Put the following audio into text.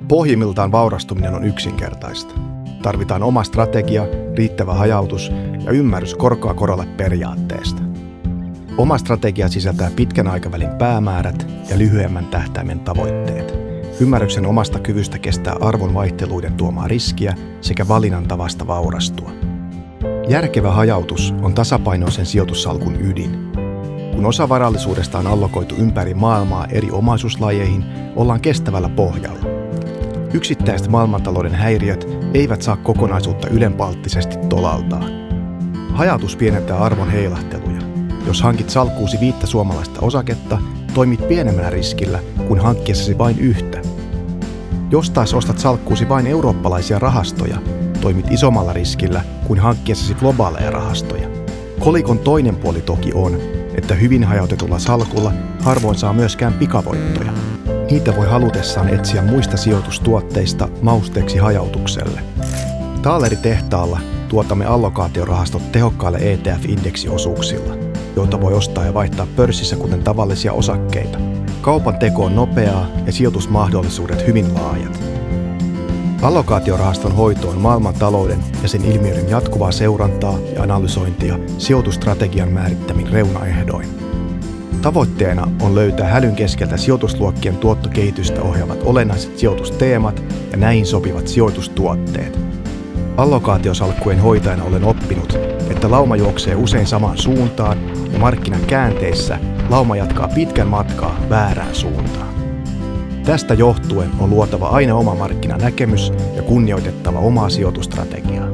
Pohjimmiltaan vaurastuminen on yksinkertaista. Tarvitaan oma strategia, riittävä hajautus ja ymmärrys korkoa korolle periaatteesta. Oma strategia sisältää pitkän aikavälin päämäärät ja lyhyemmän tähtäimen tavoitteet. Ymmärryksen omasta kyvystä kestää arvon vaihteluiden tuomaa riskiä sekä valinnan tavasta vaurastua. Järkevä hajautus on tasapainoisen sijoitussalkun ydin. Kun osa varallisuudesta on allokoitu ympäri maailmaa eri omaisuuslajeihin, ollaan kestävällä pohjalla. Yksittäiset maailmantalouden häiriöt eivät saa kokonaisuutta ylenpalttisesti tolaltaan. Hajautus pienentää arvon heilahteluja. Jos hankit salkkuusi 5 suomalaista osaketta, toimit pienemmällä riskillä kuin hankkiessasi vain yhtä. Jos taas ostat salkkuusi vain eurooppalaisia rahastoja, toimit isommalla riskillä kuin hankkiessasi globaaleja rahastoja. Kolikon toinen puoli toki on, että hyvin hajautetulla salkulla harvoin saa myöskään pikavoittoja. Niitä voi halutessaan etsiä muista sijoitustuotteista mausteeksi hajautukselle. Taaleri-tehtaalla tuotamme allokaatiorahastot tehokkaille ETF-indeksiosuuksilla, joita voi ostaa ja vaihtaa pörssissä kuten tavallisia osakkeita. Kaupan teko on nopeaa ja sijoitusmahdollisuudet hyvin laajat. Allokaatiorahaston hoito on maailmantalouden ja sen ilmiöiden jatkuvaa seurantaa ja analysointia sijoitusstrategian määrittämin reunaehdoin. Tavoitteena on löytää hälyn keskeltä sijoitusluokkien tuottokehitystä ohjaavat olennaiset sijoitusteemat ja näihin sopivat sijoitustuotteet. Allokaatiosalkkujen hoitajana olen oppinut, että lauma juoksee usein samaan suuntaan ja markkinan käänteissä lauma jatkaa pitkän matkaa väärään suuntaan. Tästä johtuen on luotava aina oma markkinanäkemys ja kunnioitettava omaa sijoitustrategiaa.